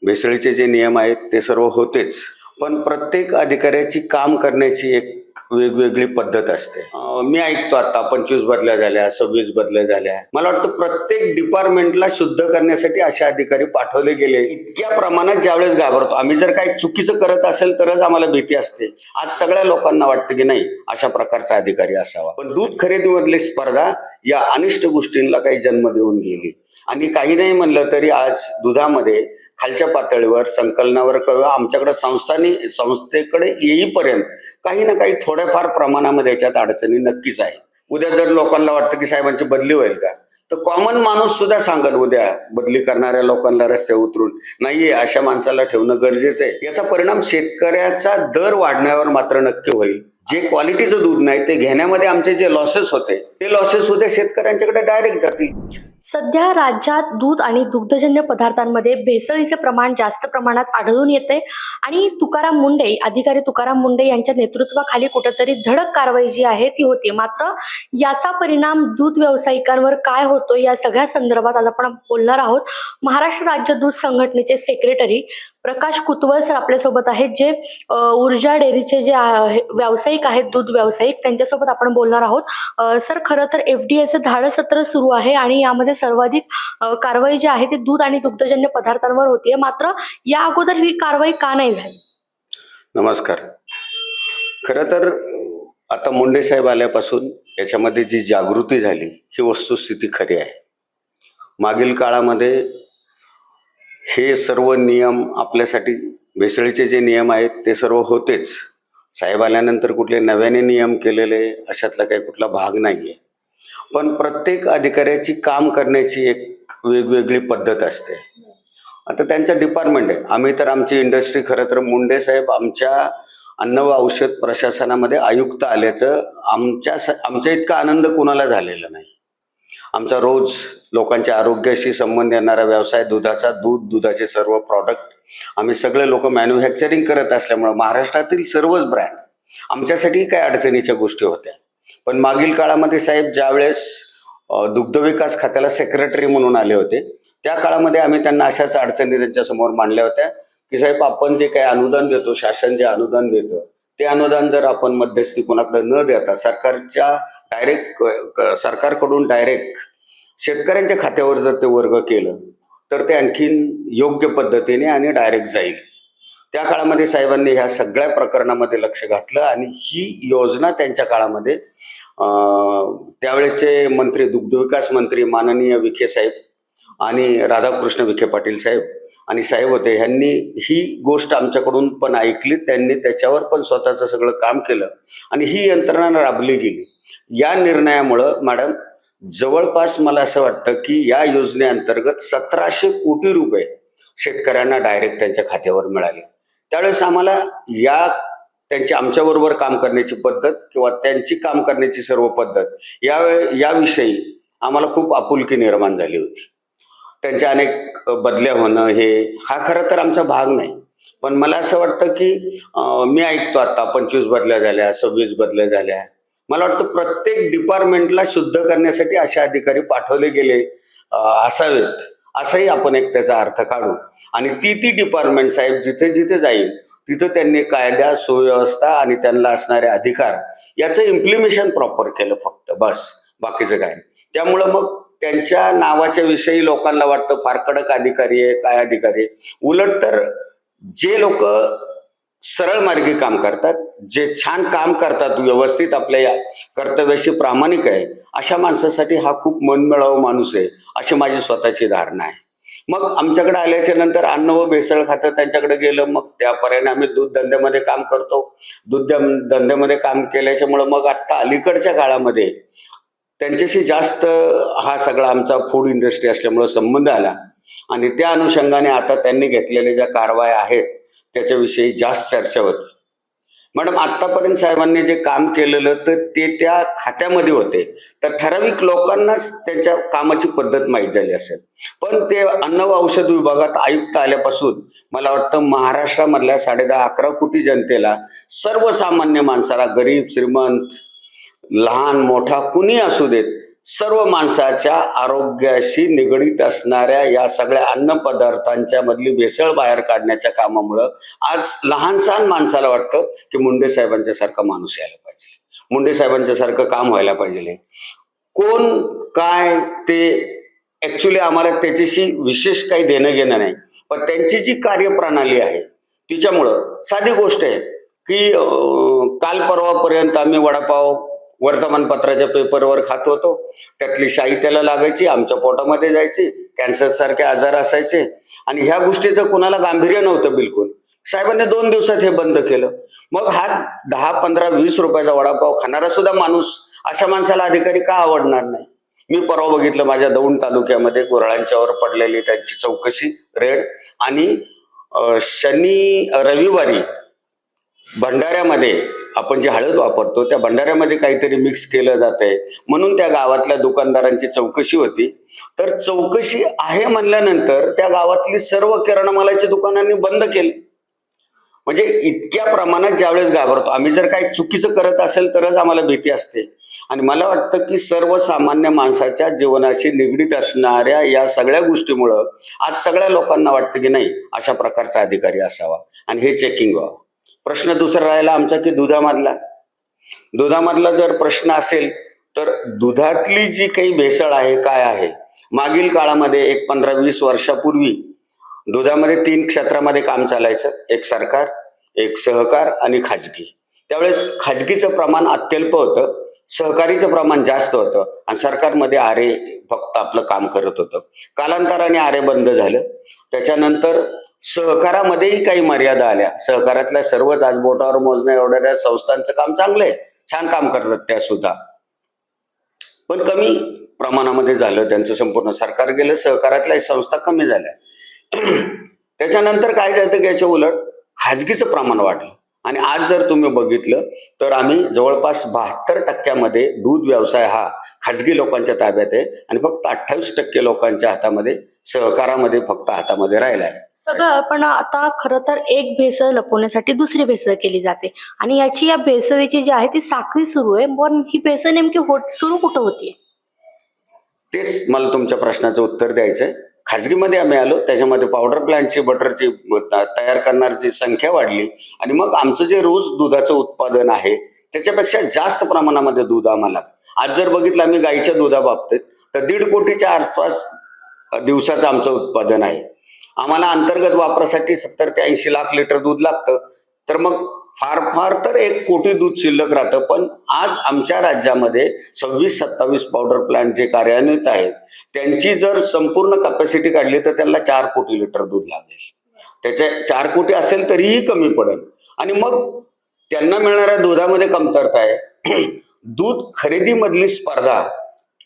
भेसळीचे जे नियम आहेत ते सर्व होतेच, पण प्रत्येक अधिकाऱ्याची काम करण्याची एक वेगवेगळी पद्धत असते. मी ऐकतो आता 25 बदल्या झाल्या, 26 बदल्या झाल्या. मला वाटतं प्रत्येक डिपार्टमेंटला शुद्ध करण्यासाठी असे अधिकारी पाठवले गेले. इतक्या प्रमाणात ज्यावेळेस घाबरतो आम्ही, जर काही चुकीचं करत असेल तरच आम्हाला भीती असते. आज सगळ्या लोकांना वाटतं की नाही, अशा प्रकारचा अधिकारी असावा. पण दूध खरेदीमधली स्पर्धा या अनिष्ट गोष्टींना काही जन्म देऊन गेली. आणि काही नाही म्हणलं तरी आज दुधामध्ये खालच्या पातळीवर संकलनावर किंवा आमच्याकडे संस्थेकडे येईपर्यंत काही ना काही थोड्याफार प्रमाणामध्ये याच्यात अडचणी नक्कीच आहे. उद्या जर लोकांना वाटतं की साहेबांची बदली होईल का, तर कॉमन माणूस सुद्धा सांगेल उद्या बदली करणाऱ्या लोकांना रस्त्यावर उतरून नाहीये, अशा माणसाला ठेवणं गरजेचं आहे. याचा परिणाम शेतकऱ्याचा दर वाढण्यावर मात्र नक्की होईल. जे क्वालिटीचं दूध नाही ते घेण्यामध्ये आमचे जे लॉसेस होते ते लॉसेस उद्या शेतकऱ्यांच्याकडे डायरेक्ट जातील. सध्या राज्यात दूध आणि दुग्धजन्य पदार्थांमध्ये भेसळीचे प्रमाण जास्त प्रमाणात आढळून येते आणि अधिकारी तुकाराम मुंडे यांच्या नेतृत्वाखाली कुठेतरी धडक कारवाई जी आहे ती होती. मात्र याचा परिणाम दूध व्यावसायिकांवर काय होतो या सगळ्या संदर्भात आज आपण बोलणार आहोत. महाराष्ट्र राज्य दूध संघटनेचे सेक्रेटरी प्रकाश कुतवल सर आपल्यासोबत आहेत, जे ऊर्जा डेअरीचे जे व्यावसायिक आहेत, दूध व्यावसायिक, त्यांच्यासोबत आपण बोलणार आहोत. सर, खरं तर FDAचं धाडं सत्र सुरू आहे आणि यामध्ये सर्वाधिक कारवाई जी आहे ती दूध आणि दुग्धजन्य पदार्थांवर होतीये. मात्र या अगोदर ही कारवाई का नाही झाली? नमस्कार. खरं तर आता मुंडे साहेब आल्यापासून याच्यामध्ये जी जागृती झाली ही वस्तुस्थिती खरी आहे. मागील काळामध्ये हे सर्व नियम आपल्यासाठी, भेसळीचे जे नियम आहेत ते सर्व होतेच. साहेब आल्यानंतर कुठले नव्याने नियम केलेले अशातला काही कुठला भाग नाहीये. पण प्रत्येक अधिकाऱ्याची काम करण्याची एक वेगवेगळी पद्धत असते. आता त्यांचं डिपार्टमेंट आहे. आम्ही तर आमची इंडस्ट्री, खरं तर मुंडे साहेब आमच्या अन्न व औषध प्रशासनामध्ये आयुक्त आल्याचं आमच्या इतका आनंद कुणाला झालेला नाही. आमचा रोज लोकांच्या आरोग्याशी संबंध येणारा व्यवसाय, दुधाचे सर्व प्रॉडक्ट आम्ही सगळे लोक मॅन्युफॅक्चरिंग करत असल्यामुळं महाराष्ट्रातील सर्वच ब्रँड आमच्यासाठी काही अडचणीच्या गोष्टी होत्या. पण मागील काळामध्ये साहेब ज्यावेळेस दुग्ध विकास खात्याला सेक्रेटरी म्हणून आले होते, त्या काळामध्ये आम्ही त्यांना अशाच अडचणी त्यांच्यासमोर मांडल्या होत्या की साहेब, आपण जे काही अनुदान देतो, शासन जे अनुदान देतं ते अनुदान जर आपण मध्यस्थी कोणाकडे न देता सरकारकडून डायरेक्ट शेतकऱ्यांच्या खात्यावर जर ते वर्ग केलं तर ते आणखीन योग्य पद्धतीने आणि डायरेक्ट जाईल. त्या काळामध्ये साहेबांनी ह्या सगळ्या प्रकरणामध्ये लक्ष घातलं आणि ही योजना त्यांच्या काळामध्ये त्यावेळेचे मंत्री, दुग्धविकास मंत्री माननीय विखे साहेब आणि राधाकृष्ण विखे पाटील साहेब आणि साहेब होते, ह्यांनी ही गोष्ट आमच्याकडून पण ऐकली. त्यांनी त्याच्यावर पण स्वतःचं सगळं काम केलं आणि ही यंत्रणा राबली गेली. या निर्णयामुळं मॅडम जवळपास मला असं वाटतं की या योजनेअंतर्गत 1700 कोटी रुपये शेतकऱ्यांना डायरेक्ट त्यांच्या खात्यावर मिळाले. त्यावेळेस आम्हाला त्यांची आमच्याबरोबर काम करण्याची पद्धत किंवा त्यांची काम करण्याची सर्व पद्धत याविषयी आम्हाला खूप आपुलकी निर्माण झाली होती. त्यांच्या अनेक बदल्या होणं हा खरं तर आमचा भाग नाही. पण मला असं वाटतं की मी ऐकतो आता 25 बदल्या झाल्या, 26 बदल्या झाल्या. मला वाटतं प्रत्येक डिपार्टमेंटला शुद्ध करण्यासाठी असे अधिकारी पाठवले गेले असावेत, असाही आपण एक त्याचा अर्थ काढू. आणि ती डिपार्टमेंट साहेब जिथे जिथे जाईल तिथं त्यांनी कायदा, सुव्यवस्था आणि त्यांना असणारे अधिकार याचं इम्प्लिमेशन प्रॉपर केलं, फक्त बस, बाकीचं काय. त्यामुळं मग त्यांच्या नावाच्या विषयी लोकांना वाटतं फार कडक अधिकारी आहे, काय अधिकारी आहे. उलट तर जे लोक सरळ मार्गी काम करतात, जे छान काम करतात, व्यवस्थित आपल्या या कर्तव्याशी प्रामाणिक आहे, अशा माणसासाठी हा खूप मनमिळावू माणूस आहे, अशी माझी स्वतःची धारणा आहे. मग आमच्याकडे आल्याच्या नंतर अन्न व भेसळ खातं त्यांच्याकडे गेलं. मग त्या पर्यायाने आम्ही दूध धंद्यामध्ये काम करतो. दूध धंद्यामध्ये काम केल्याच्यामुळं मग आत्ता अलीकडच्या काळामध्ये त्यांच्याशी जास्त हा सगळा आमचा फूड इंडस्ट्री असल्यामुळं संबंध आला आणि त्या अनुषंगाने आता त्यांनी घेतलेल्या ज्या कारवाया आहेत त्याच्याविषयी जास्त चर्चा होती. मॅडम, आतापर्यंत साहेबांनी जे काम केलेलं तर ते त्या खात्यामध्ये होते, तर ठराविक लोकांनाच त्यांच्या कामाची पद्धत माहीत झाली असेल. पण ते अन्न व औषध विभागात आयुक्त आल्यापासून मला वाटतं महाराष्ट्रामधल्या 10.5-11 कोटी जनतेला, सर्वसामान्य माणसाला, गरीब श्रीमंत, लहान मोठा कुणी असू देत, सर्व माणसाच्या आरोग्याशी निगडीत असणाऱ्या या सगळ्या अन्नपदार्थांच्या मधली भेसळ बाहेर काढण्याच्या कामामुळं आज लहान सहान माणसाला वाटतं की मुंडे साहेबांच्या सारखा माणूस यायला पाहिजे, मुंडे साहेबांच्या सारखं काम व्हायला पाहिजे. कोण काय ते ऍक्च्युली आम्हाला त्याच्याशी विशेष काही देणं घेणं नाही, पण त्यांची जी कार्यप्रणाली आहे तिच्यामुळं साधी गोष्ट आहे की काल परवापर्यंत आम्ही वडापाव वर्तमानपत्राच्या पेपरवर खात होतो, त्यातली शाई त्याला लागायची, आमच्या पोटामध्ये जायची, कॅन्सर सारखे आजार असायचे आणि ह्या गोष्टीचं कुणाला गांभीर्य नव्हतं बिलकुल. साहेबांनी 2 दिवसात हे बंद केलं. मग हा 10, 15, 20 रुपयाचा वडापाव खाणारा सुद्धा माणूस, अशा माणसाला अधिकारी का आवडणार नाही? मी परवा बघितलं माझ्या दौंड तालुक्यामध्ये गुऱ्हाळांच्यावर पडलेली त्यांची चौकशी रेड आणि रविवारी भंडाऱ्यामध्ये आपण जे हळद वापरतो त्या भंडाऱ्यामध्ये काहीतरी मिक्स केलं जातंय म्हणून त्या गावातल्या दुकानदारांची चौकशी होती. तर चौकशी आहे म्हणल्यानंतर त्या गावातली सर्व किराणा मालाची दुकानांनी बंद केली. म्हणजे इतक्या प्रमाणात ज्यावेळेस घाबरतो आम्ही, जर काही चुकीचं करत असेल तरच आम्हाला भीती असते. आणि मला वाटतं की सर्वसामान्य माणसाच्या जीवनाशी निगडीत असणाऱ्या या सगळ्या गोष्टीमुळं आज सगळ्या लोकांना वाटतं की नाही अशा प्रकारचा अधिकारी असावा आणि हे चेकिंग व्हावं. प्रश्न दुसरा राहिला आमचा की दुधामधला जर प्रश्न असेल तर दुधातली जी काही भेसळ आहे काय आहे. मागील काळामध्ये एक 15-20 वर्षापूर्वी दुधामध्ये 3 क्षेत्रामध्ये काम चालायचं, एक सरकार, एक सहकार आणि खाजगी. त्यावेळेस खाजगीचं प्रमाण अत्यल्प होतं, सहकारीचं प्रमाण जास्त होतं आणि सरकारमध्ये आरे फक्त आपलं काम करत होतं. कालांतराने आरे बंद झालं. त्याच्यानंतर सहकारामध्येही काही मर्यादा आल्या. सहकारातल्या सर्वच आज बोटावर मोजण्या एवढ्या संस्थांचं काम चांगलं आहे, छान काम करतात त्या सुद्धा, पण कमी प्रमाणामध्ये झालं त्यांचं. संपूर्ण सरकार गेलं, सहकारातल्या संस्था कमी झाल्या. त्याच्यानंतर काय झालं की याच्या उलट खाजगीचं प्रमाण वाढलं आणि आज जर तुम्ही बघितलं तर आम्ही जवळपास 72% दूध व्यवसाय हा खाजगी लोकांच्या ताब्यात आहे आणि फक्त 28% लोकांच्या हातामध्ये, सहकारामध्ये फक्त हातामध्ये राहिला आहे सगळं. पण आता खरं तर एक भेसळ लपवण्यासाठी दुसरी भेसळ केली जाते आणि या भेसळीची जी आहे ती साखळी सुरू आहे. पण ही भेसळ नेमकी सुरू कुठं होतीये? तेच मला तुमच्या प्रश्नाचं उत्तर द्यायचंय. खाजगीमध्ये आम्ही आलो, त्याच्यामध्ये पावडर प्लांटची, बटरची तयार करणाऱ्याची संख्या वाढली आणि मग आमचं जे रोज दुधाचं उत्पादन आहे त्याच्यापेक्षा जास्त प्रमाणामध्ये दूध आम्हाला. आज जर बघितलं आम्ही गाईच्या दुधाबाबतीत तर 1.5 कोटीच्या आसपास दिवसाचं आमचं उत्पादन आहे. आम्हाला अंतर्गत वापरासाठी 70 ते 80 लाख लिटर दूध लागतं. तर मग फार तर 1 कोटी दूध शिल्लक राहतं. पण आज आमच्या राज्यामध्ये 26-27 पावडर प्लांट जे कार्यान्वित आहेत त्यांची जर संपूर्ण कॅपॅसिटी काढली तर त्यांना 4 कोटी लिटर दूध लागेल. त्याच्या 4 कोटी असेल तरीही कमी पडेल आणि मग त्यांना मिळणाऱ्या दुधामध्ये कमतरता आहे. दूध खरेदीमधली स्पर्धा,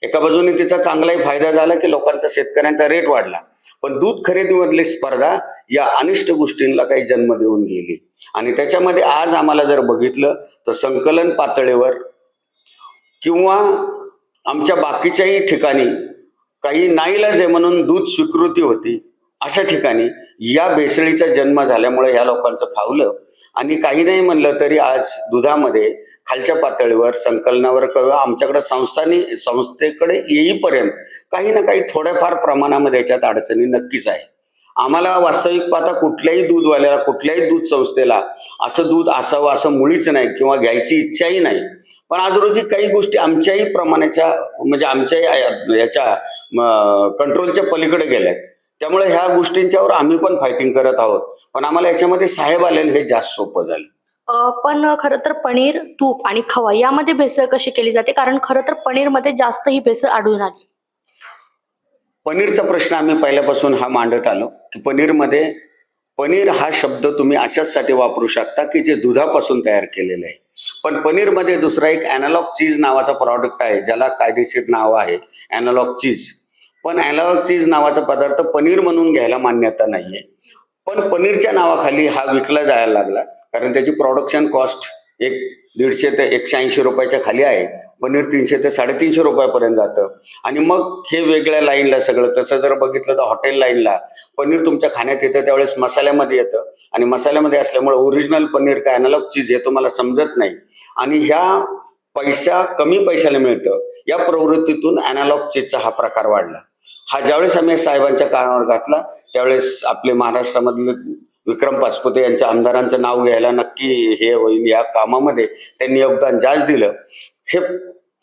एका बाजूने तिचा चांगलाही फायदा झाला की लोकांचा, शेतकऱ्यांचा रेट वाढला, पण दूध खरेदीमधली स्पर्धा या अनिष्ट गोष्टींना काही जन्म देऊन गेली आणि त्याच्यामध्ये आज आम्हाला जर बघितलं तर संकलन पातळीवर किंवा आमच्या बाकीच्याही ठिकाणी काही नाईलाज आहे म्हणून दूध स्वीकृती होती, अशा ठिकाणी या भेसळीचा जन्म झाल्यामुळे ह्या लोकांचं फावलं आणि काही नाही म्हणलं तरी आज दुधामध्ये खालच्या पातळीवर संकलनावर किंवा आमच्याकडे संस्थेकडे येईपर्यंत काही ना काही थोड्याफार प्रमाणामध्ये याच्यात अडचणी नक्कीच आहे. आम्हाला वास्तविक पाहता कुठल्याही दूधवाल्याला, कुठल्याही दूध संस्थेला असं दूध असावं असं मुळीच नाही किंवा घ्यायची इच्छाही नाही. पण आज रोजी काही गोष्टी आमच्याही प्रमाणाच्या, म्हणजे आमच्याही याच्या कंट्रोलच्या पलीकडे गेल्यात. त्यामुळे ह्या गोष्टींच्यावर आम्ही पण फायटिंग करत आहोत. पण आम्हाला याच्यामध्ये साहेब आल्याने हे जास्त सोपं झालं. पण खरं तर पनीर, तूप आणि खवा यामध्ये भेसळ कशी केली जाते? कारण खरं तर पनीरमध्ये जास्त ही भेसळ आढळून आली. पनीरचा प्रश्न आम्ही पहिल्यापासून हा मांडत आलो की पनीर हा शब्द तुम्ही अशाचसाठी वापरू शकता की जे दुधापासून तयार केलेलं आहे. पण पनीरमध्ये दुसरा एक ॲनालॉग चीज नावाचा प्रॉडक्ट आहे ज्याला कायदेशीर नाव आहे ॲनालॉग चीज. पण ॲनालॉग चीज नावाचा पदार्थ पनीर म्हणून घ्यायला मान्यता नाहीये. पण पनीरच्या नावाखाली हा विकला जायला लागला कारण त्याची प्रोडक्शन कॉस्ट 150 ते 180 रुपयाच्या खाली आहे. पनीर 300 ते 350 रुपयापर्यंत जातं आणि मग हे वेगळ्या लाईनला सगळं. तसं जर बघितलं तर हॉटेल लाईनला पनीर तुमच्या खाण्यात येतं त्यावेळेस मसाल्यामध्ये येतं आणि मसाल्यामध्ये असल्यामुळे ओरिजिनल पनीर काय ॲनालॉग चीज हे तुम्हाला समजत नाही. आणि ह्या पैसा कमी पैशाला मिळतं या प्रवृत्तीतून अॅनालॉग चेसचा हा प्रकार वाढला. हा ज्यावेळेस आम्ही साहेबांच्या कानावर घातला त्यावेळेस आपले महाराष्ट्रामधले विक्रम पाचपुते यांच्या आमदारांचं नाव घ्यायला नक्की हे होईल. या कामामध्ये त्यांनी योगदान जास्त दिलं. हे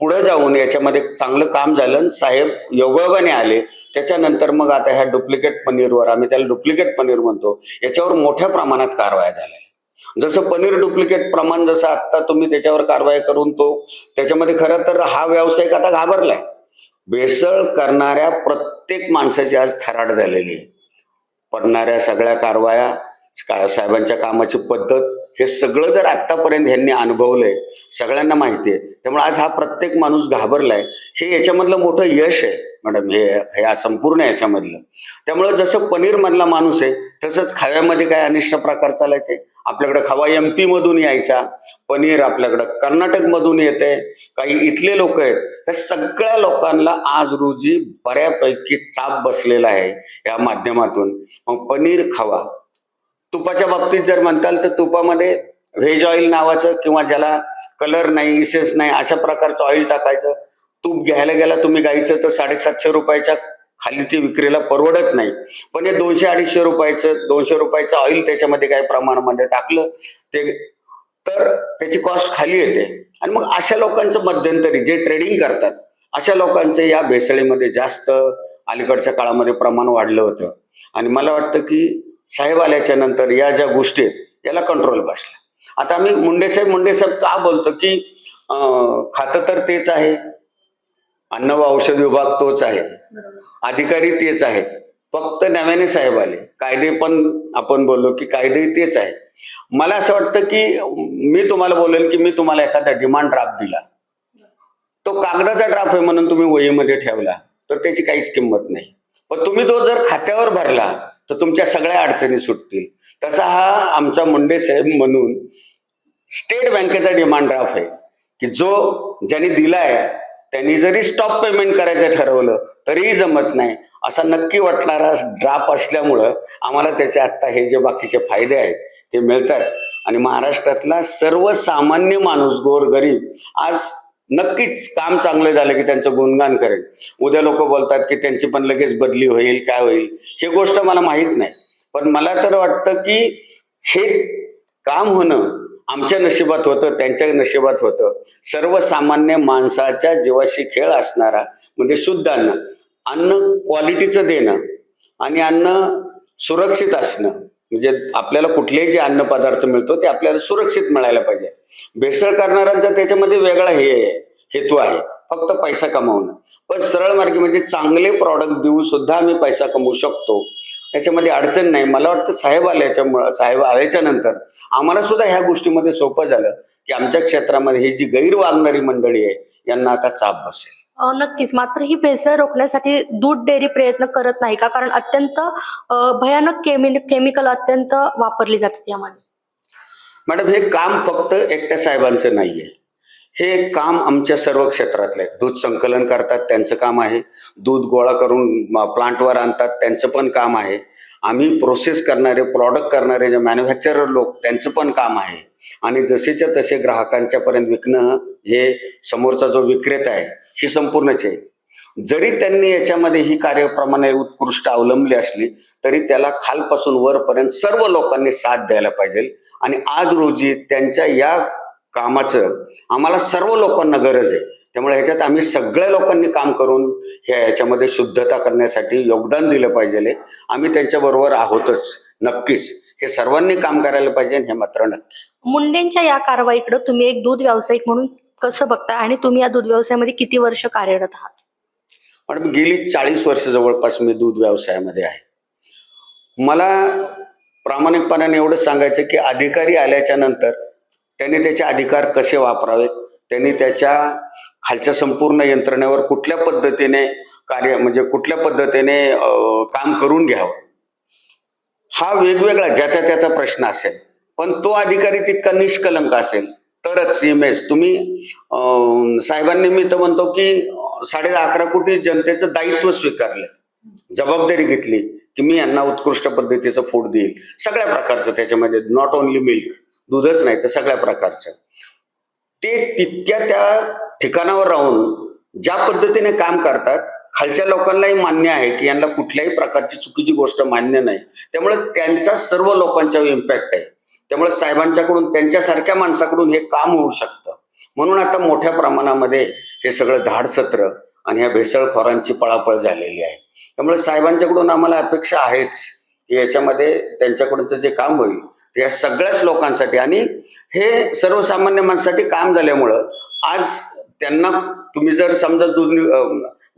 पुढे जाऊन याच्यामध्ये चांगलं काम झालं आणि साहेब योगायोगाने आले. त्याच्यानंतर मग आता ह्या डुप्लिकेट पनीरवर, आम्ही त्याला डुप्लिकेट पनीर म्हणतो, याच्यावर मोठ्या प्रमाणात कारवाया झाल्या. जसं पनीर डुप्लिकेट प्रमाण जसं आत्ता तुम्ही त्याच्यावर कारवाई करून त्याच्यामध्ये खरं तर हा व्यावसायिक आता घाबरलाय. भेसळ करणाऱ्या प्रत्येक माणसाची आज थराट झालेली आहे. पडणाऱ्या सगळ्या कारवाया, साहेबांच्या कामाची पद्धत, हे सगळं जर आतापर्यंत ह्यांनी अनुभवलंय, सगळ्यांना माहिती आहे. त्यामुळे आज हा प्रत्येक माणूस घाबरलाय. हे याच्यामधलं मोठं यश आहे मॅडम, हे संपूर्ण याच्यामधलं. त्यामुळे जसं पनीर मधला माणूस आहे तसंच खव्यामध्ये काय अनिष्ट प्रकार चालायचे. आपल्याकडे खवा MP मधून यायचा, पनीर आपल्याकडं कर्नाटक मधून येते, काही इथले लोक आहेत. या सगळ्या लोकांना आज रोजी बऱ्यापैकी चाप बसलेला आहे या माध्यमातून. मग पनीर, खवा, तुपाच्या बाबतीत जर म्हणताल तर तुपामध्ये व्हेज ऑइल नावाचं किंवा ज्याला कलर नाही, इसेन्स नाही, अशा प्रकारचं ऑइल टाकायचं. तूप घ्यायला गेला तुम्ही गाईचं तर 750 रुपयाच्या खाली ती विक्रीला परवडत नाही. पण हे 200-250 रुपयाचं 200 रुपयाचं ऑइल त्याच्यामध्ये काही प्रमाणामध्ये टाकलं तर त्याची कॉस्ट खाली येते. आणि मग अशा लोकांचं मध्यंतरी जे ट्रेडिंग करतात अशा लोकांचं या भेसळीमध्ये जास्त अलीकडच्या काळामध्ये प्रमाण वाढलं होतं. आणि मला वाटतं की साहेब आल्याच्या नंतर या ज्या गोष्टी आहेत याला कंट्रोल बसला. आता आम्ही मुंडे साहेब का बोलतो की खातं तर तेच आहे, अन्न व औषध विभाग तोच आहे, अधिकारी तेच आहेत, फक्त नव्याने साहेब आले. कायदे पण आपण बोललो की कायदे तेच आहे. मला असं वाटतं की मी तुम्हाला बोलेल की मी तुम्हाला एखादा डिमांड ड्राफ्ट दिला, तो कागदाचा ड्राफ्ट आहे म्हणून तुम्ही वहीमध्ये ठेवला तर त्याची काहीच किंमत नाही. पण तुम्ही तो जर खात्यावर भरला तर तुमच्या सगळ्या अडचणी सुटतील. तसा हा आमचा मुंडे साहेब म्हणून स्टेट बँकेचा डिमांड ड्राफ्ट आहे की जो ज्यांनी दिलाय त्यांनी जरी स्टॉप पेमेंट करायचं ठरवलं तरीही जमत नाही, असा नक्की वाटणारा ड्राफ्ट असल्यामुळं आम्हाला त्याचे आत्ता हे जे बाकीचे फायदे आहेत ते मिळतात. आणि महाराष्ट्रातला सर्वसामान्य माणूस, गोरगरीब आज नक्कीच काम चांगलं झालं की त्यांचं गुणगान करेल. उद्या लोक बोलतात की त्यांची पण लगेच बदली होईल, काय होईल, ही गोष्ट मला माहीत नाही. पण मला तर वाटतं की हे काम होणं आमच्या नशिबात होतं, त्यांच्या नशिबात होतं. सर्वसामान्य माणसाच्या जीवाशी खेळ असणारा म्हणजे शुद्ध अन्न क्वालिटीचं देणं आणि अन्न सुरक्षित असणं, म्हणजे आपल्याला कुठलेही जे अन्न पदार्थ मिळतो ते आपल्याला सुरक्षित मिळायला पाहिजे. भेसळ करणाऱ्यांचा त्याच्यामध्ये वेगळा हेतू आहे, फक्त पैसा कमावणं. पण सरळ मार्गी म्हणजे चांगले प्रॉडक्ट देऊन सुद्धा आम्ही पैसा कमवू शकतो, याच्यामध्ये अडचण नाही. मला वाटतं साहेब आल्याच्या नंतर आम्हाला सुद्धा ह्या गोष्टीमध्ये सोपं झालं की आमच्या क्षेत्रामध्ये ही जी गैरवागणारी मंडळी आहे यांना आता चाप बसेल. नक्कीच. मात्र ही भेसळ रोखण्यासाठी दूध डेअरी प्रयत्न करत नाही का? कारण अत्यंत भयानक केमिकल अत्यंत वापरली जातात यामध्ये. मॅडम, हे काम फक्त एकट्या साहेबांचं नाहीये, हे काम आमच्या सर्व क्षेत्रातलं आहे. दूध संकलन करतात त्यांचं काम आहे, दूध गोळा करून प्लांटवर आणतात त्यांचं पण काम आहे, आम्ही प्रोसेस करणारे, प्रॉडक्ट करणारे जे मॅन्युफॅक्चरर लोक त्यांचं पण काम आहे. आणि जसेच्या तसे ग्राहकांच्या पर्यंत विकणं हे समोरचा जो विक्रेता आहे ही संपूर्णच आहे. जरी त्यांनी याच्यामध्ये ही कार्यप्रमाणे उत्कृष्ट अवलंबली असली तरी त्याला खालपासून वरपर्यंत सर्व लोकांनी साथ द्यायला पाहिजे. आणि आज रोजी त्यांच्या या कामाचं आम्हाला सर्व लोकांना गरज आहे. त्यामुळे ह्याच्यात आम्ही सगळ्या लोकांनी काम करून ह्याच्यामध्ये शुद्धता करण्यासाठी योगदान दिलं पाहिजे. आम्ही त्यांच्याबरोबर आहोतच, नक्कीच. हे सर्वांनी काम करायला पाहिजे, हे मात्र नक्की. मुंडेंच्या या कारवाईकडे तुम्ही एक दूध व्यावसायिक म्हणून कसं बघता आणि तुम्ही या दूध व्यवसायामध्ये किती वर्ष कार्यरत आहात? पण गेली 40 वर्ष जवळपास मी दूध व्यवसायामध्ये आहे. मला प्रामाणिकपणाने एवढं सांगायचं की अधिकारी आल्याच्या नंतर त्यांनी त्याचे अधिकार कसे वापरावेत, त्यांनी त्याच्या खालच्या संपूर्ण यंत्रणेवर कुठल्या पद्धतीने कुठल्या पद्धतीने काम करून घ्यावं, हा वेगवेगळा ज्याचा त्याचा प्रश्न असेल. पण तो अधिकारी तितका निष्कलंक असेल तरच इमेज तुम्ही साहेबांनी, मी तर म्हणतो की 11.5 कोटी जनतेचं दायित्व स्वीकारलं, जबाबदारी घेतली की मी यांना उत्कृष्ट पद्धतीचं फूड देईल, सगळ्या प्रकारचं. त्याच्यामध्ये नॉट ओनली मिल्क, दूधच नाही तर सगळ्या प्रकारचं. ते तितक्या त्या ठिकाणावर राहून ज्या पद्धतीने काम करतात, खालच्या लोकांनाही मान्य आहे की यांना कुठल्याही प्रकारची चुकीची गोष्ट मान्य नाही. त्यामुळे त्यांचा सर्व लोकांच्यावर इम्पॅक्ट आहे. त्यामुळे साहेबांच्याकडून, त्यांच्यासारख्या माणसाकडून हे काम होऊ शकतं. म्हणून आता मोठ्या प्रमाणामध्ये हे सगळं धाडसत्र आणि ह्या भेसळखोरांची पळापळ झालेली आहे. त्यामुळे साहेबांच्याकडून आम्हाला अपेक्षा आहेच की याच्यामध्ये त्यांच्याकडूनचं जे काम होईल ते या सगळ्याच लोकांसाठी आणि हे सर्वसामान्य माणसासाठी काम झाल्यामुळं आज त्यांना, तुम्ही जर समजा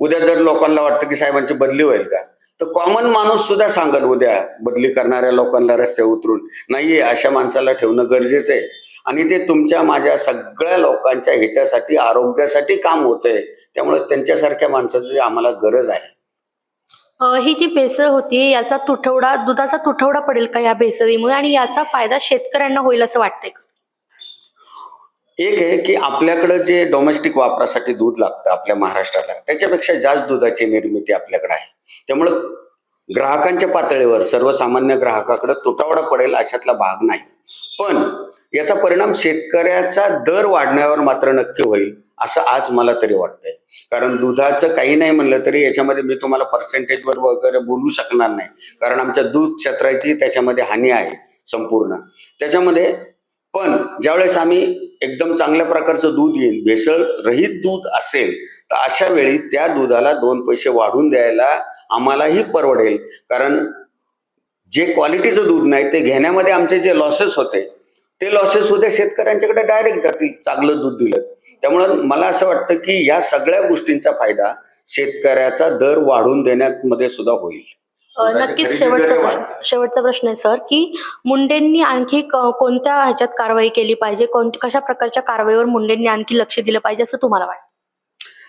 उद्या जर लोकांना वाटतं की साहेबांची बदली होईल का, तर कॉमन माणूस सुद्धा सांगेल उद्या बदली करणाऱ्या लोकांना रस्त्यावर उतरून, नाहीये अशा माणसाला ठेवणं गरजेचं आहे आणि ते तुमच्या माझ्या सगळ्या लोकांच्या हितासाठी, आरोग्यासाठी काम होतंय. त्यामुळे त्यांच्यासारख्या माणसाची आम्हाला गरज आहे. ही जी भेसळ होती याचा तुटवडा, दुधाचा तुटवडा पडेल का या भेसळीमुळे आणि याचा फायदा शेतकऱ्यांना होईल असं वाटतंय का? एक आहे की आपल्याकडं जे डोमेस्टिक वापरासाठी दूध लागतं आपल्या महाराष्ट्राला, त्याच्यापेक्षा जास्त दुधाची निर्मिती आपल्याकडे आहे. त्यामुळं ग्राहकांच्या पातळीवर सर्वसामान्य ग्राहकाकडे तुटवडा पडेल अशातला भाग नाही. पण याचा परिणाम शेतकऱ्याचा दर वाढण्यावर मात्र नक्की होईल असं आज मला तरी वाटतंय. कारण दुधाचं काही नाही म्हणलं तरी याच्यामध्ये मी तुम्हाला पर्सेंटेजवर वगैरे बोलू शकणार नाही, कारण आमच्या दूध क्षेत्राची त्याच्यामध्ये हानी आहे संपूर्ण. त्याच्यामध्ये पण ज्यावेळेस आम्ही एकदम चांगल्या प्रकारचं दूध येईल, भेसळ रहित दूध असेल, तर अशा वेळी त्या दुधाला 2 पैसे वाढून द्यायला आम्हालाही परवडेल. कारण जे क्वालिटीचं दूध नाही ते घेण्यामध्ये आमचे जे लॉसेस होते, ते लॉसेस उद्या शेतकऱ्यांच्याकडे डायरेक्ट जातील चांगलं दूध दिलं. त्यामुळं मला असं वाटतं की या सगळ्या गोष्टींचा फायदा शेतकऱ्याचा दर वाढून देण्यामध्ये सुद्धा होईल. नक्कीच शेवटचा प्रश्न आहे सर, की मुंडेंनी आणखी कोणत्या ह्याच्यात कारवाई केली पाहिजे, कशा प्रकारच्या कारवाईवर मुंडेंनी आणखी लक्ष दिलं पाहिजे असं तुम्हाला वाटतं?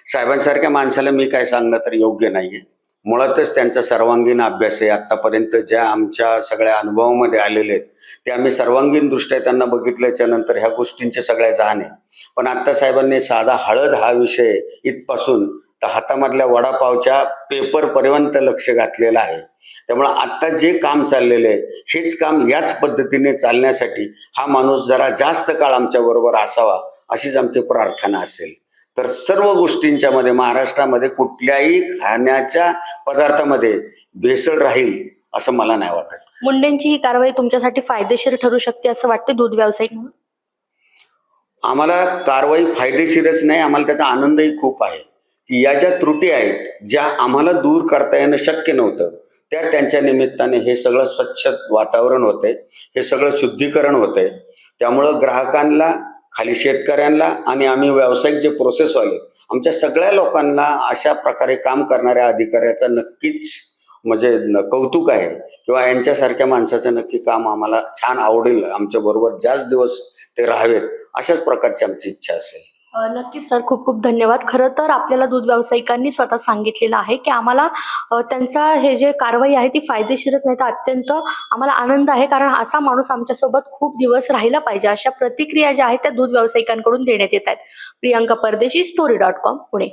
साहेबांसारख्या माणसाला मी काय सांगणं तर योग्य नाहीये. मुळातच त्यांचा सर्वांगीण अभ्यास आहे. आतापर्यंत ज्या आमच्या सगळ्या अनुभवामध्ये आलेले आहेत ते आम्ही सर्वांगीण दृष्ट्या त्यांना बघितल्याच्या नंतर ह्या गोष्टींच्या सगळ्या जाण आहे. पण आता साहेबांनी साधा हळद हा विषय इथपासून तर हातामधल्या वडापावच्या पेपरपर्यंत लक्ष घातलेलं आहे. त्यामुळं आता जे काम चाललेलं आहे हेच काम याच पद्धतीने चालण्यासाठी हा माणूस जरा जास्त काळ आमच्याबरोबर असावा अशीच आमची प्रार्थना असेल. तर सर्व गोष्टींच्या मध्ये महाराष्ट्रामध्ये कुठल्याही खाण्याच्या पदार्थामध्ये भेसळ राहील असं मला नाही वाटत. मुंडेंची ही कारवाई तुमच्यासाठी फायदेशीर ठरू शकते असं वाटते दूध व्यावसायिक म्हणून? आम्हाला कारवाई फायदेशीरच नाही, आम्हाला त्याचा आनंदही खूप आहे की या ज्या त्रुटी आहेत ज्या आम्हाला दूर करता येणं शक्य नव्हतं, त्या त्यांच्या निमित्ताने हे सगळं स्वच्छ वातावरण होते, हे सगळं शुद्धीकरण होते. त्यामुळं ग्राहकांना, खाली शेतकऱ्यांना आणि आम्ही व्यावसायिक जे प्रोसेसवाले, आमच्या सगळ्या लोकांना अशा प्रकारे काम करणाऱ्या अधिकाऱ्याचा नक्कीच म्हणजे कौतुक आहे किंवा यांच्यासारख्या माणसाचं नक्की काम आम्हाला छान आवडेल. आमच्या बरोबर जास्त दिवस ते राहावेत अशाच प्रकारची आमची इच्छा असेल. नक्कीच सर, खूप खूप धन्यवाद. खरं तर आपल्याला दूध व्यावसायिकांनी स्वतः सांगितलेलं आहे की आम्हाला त्यांचा हे जे कारवाई आहे ती फायदेशीरच नाही तर अत्यंत आम्हाला आनंद आहे, कारण असा माणूस आमच्यासोबत खूप दिवस राहिला पाहिजे, अशा प्रतिक्रिया ज्या आहेत त्या दूध व्यावसायिकांकडून देण्यात येत आहेत. प्रियांका परदेशी, story.com, पुणे.